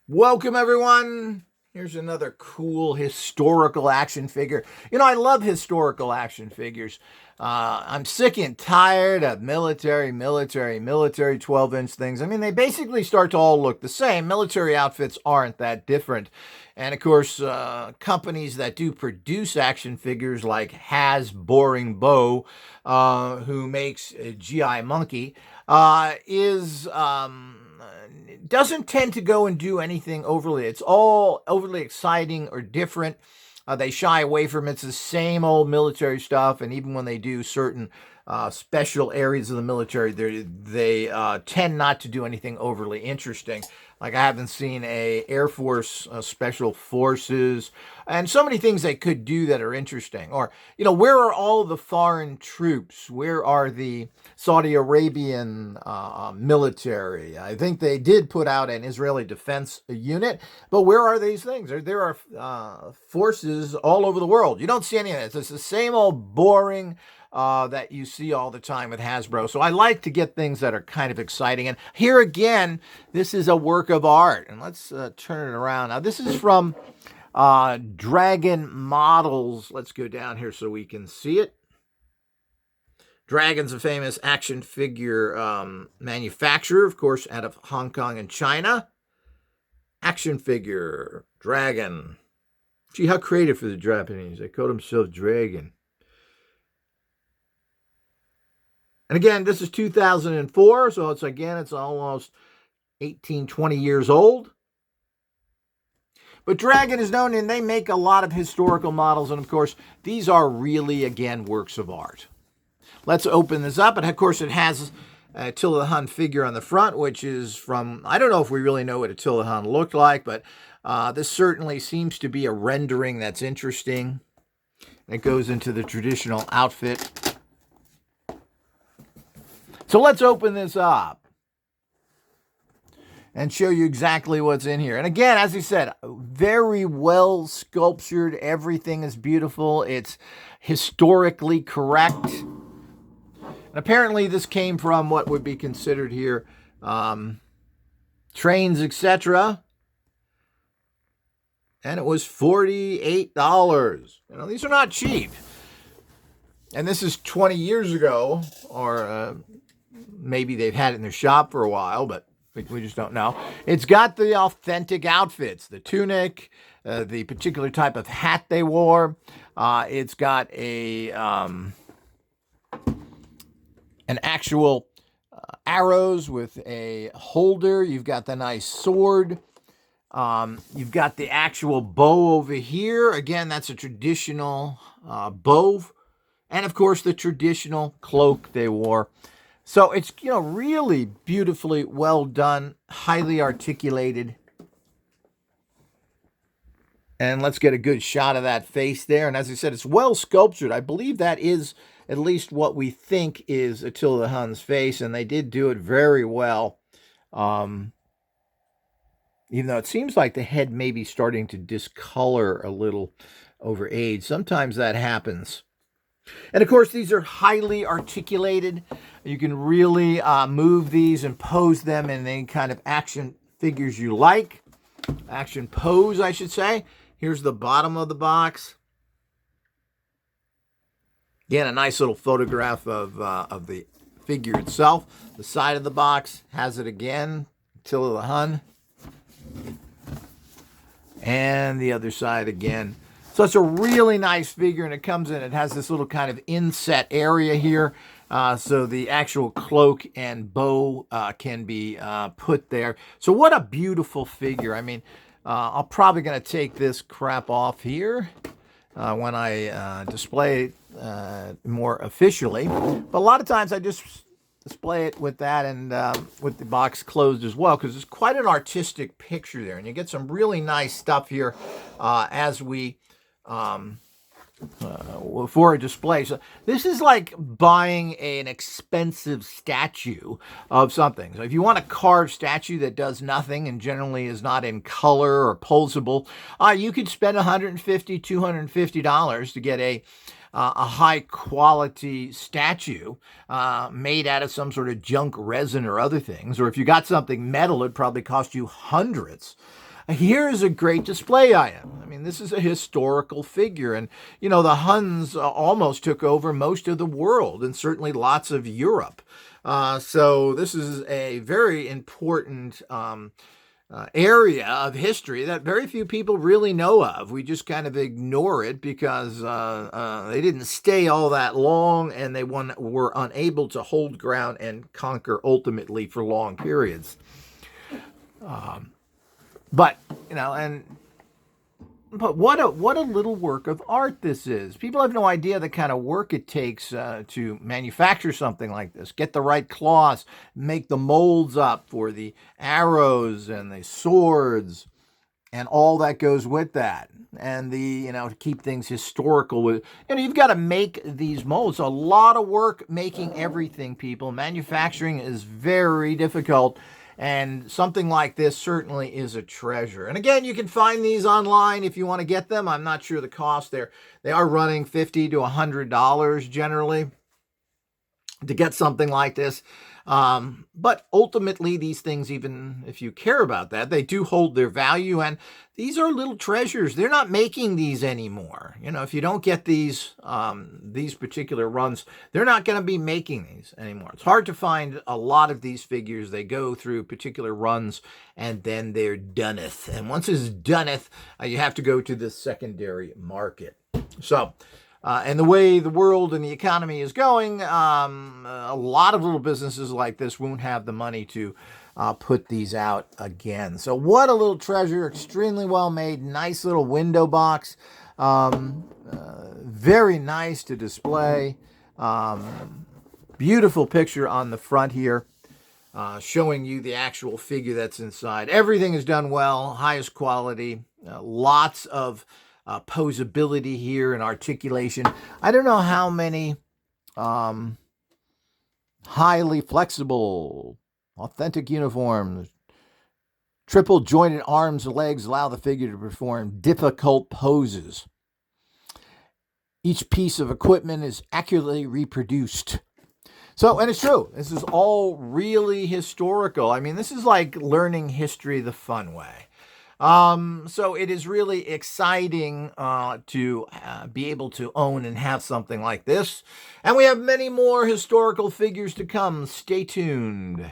Welcome, everyone. Here's another cool historical action figure. I love historical action figures. I'm sick and tired of military 12-inch things. I mean, they basically start to all look the same. Military outfits aren't that different. And of course, companies that do produce action figures like Has Boring Bow, who makes a GI Monkey, is doesn't tend to go and do anything overly. It's all overly exciting or different. They shy away from it. It's the same old military stuff, and even when they do certain special areas of the military, they tend not to do anything overly interesting. Like I haven't seen a Air Force Special Forces, and so many things they could do that are interesting. Or, where are all of the foreign troops? Where are the Saudi Arabian military? I think they did put out an Israeli defense unit, but where are these things? There are forces all over the world. You don't see any of this. It's the same old boring that you see all the time with Hasbro. So I like to get things that are kind of exciting. And here again, this is a work of art. And let's turn it around. Now, this is from Dragon Models. Let's go down here so we can see it. Dragon's a famous action figure manufacturer, of course, out of Hong Kong and China. Action figure, Dragon. Gee, how creative for the Japanese. They call themselves Dragon. And again, this is 2004, so it's almost 18, 20 years old. But Dragon is known, and they make a lot of historical models, and of course, these are really, again, works of art. Let's open this up, and of course, it has Attilla the Hun figure on the front, which is from, I don't know if we really know what Attilla the Hun looked like, but this certainly seems to be a rendering that's interesting. It goes into the traditional outfit. So let's open this up and show you exactly what's in here. And again, as I said, very well sculptured. Everything is beautiful. It's historically correct. And apparently this came from what would be considered here trains, etc. And it was $48. These are not cheap. And this is 20 years ago, or maybe they've had it in their shop for a while, but we just don't know. It's got the authentic outfits, the tunic, the particular type of hat they wore. It's got an actual arrows with a holder. You've got the nice sword. You've got the actual bow over here. Again, that's a traditional bow. And of course, the traditional cloak they wore. So it's, really beautifully well done, highly articulated. And let's get a good shot of that face there. And as I said, it's well sculptured. I believe that is at least what we think is Attilla the Hun's face. And they did do it very well. Even though it seems like the head may be starting to discolor a little over age. Sometimes that happens. And of course, these are highly articulated. You can really move these and pose them in any kind of action figures you like. Action pose, I should say. Here's the bottom of the box. Again, a nice little photograph of the figure itself. The side of the box has it again. Attilla the Hun. And the other side again. So it's a really nice figure, and it comes in, it has this little kind of inset area here. So the actual cloak and bow can be put there. So what a beautiful figure. I mean, I'm probably going to take this crap off here when I display it more officially. But a lot of times I just display it with that and with the box closed as well, because it's quite an artistic picture there. And you get some really nice stuff here as we... for a display. So this is like buying an expensive statue of something. So if you want a carved statue that does nothing and generally is not in color or posable, you could spend $150, $250 to get a high quality statue made out of some sort of junk resin or other things. Or if you got something metal, it'd probably cost you hundreds. Here's a great display item. I mean, this is a historical figure. And, the Huns almost took over most of the world and certainly lots of Europe. So this is a very important area of history that very few people really know of. We just kind of ignore it because they didn't stay all that long, and they were unable to hold ground and conquer ultimately for long periods. But what a little work of art this is. People have no idea the kind of work it takes to manufacture something like this. Get the right cloths, make the molds up for the arrows and the swords and all that goes with that. And to keep things historical. You've got to make these molds. A lot of work making everything, people. Manufacturing is very difficult. And something like this certainly is a treasure. And again, you can find these online if you want to get them. I'm not sure the cost there. They are running $50 to $100 generally to get something like this. But ultimately, these things, even if you care about that, they do hold their value. And these are little treasures. They're not making these anymore. If you don't get these particular runs, they're not going to be making these anymore. It's hard to find a lot of these figures. They go through particular runs and then they're doneath. And once it's doneath, you have to go to the secondary market. So, and the way the world and the economy is going, a lot of little businesses like this won't have the money to put these out again. So what a little treasure, extremely well made, nice little window box, very nice to display, beautiful picture on the front here, showing you the actual figure that's inside. Everything is done well, highest quality, lots of posability here and articulation. I don't know how many highly flexible, authentic uniforms, triple jointed arms and legs allow the figure to perform difficult poses. Each piece of equipment is accurately reproduced. So, and it's true, this is all really historical. I mean, this is like learning history the fun way. So it is really exciting to be able to own and have something like this. And we have many more historical figures to come. Stay tuned.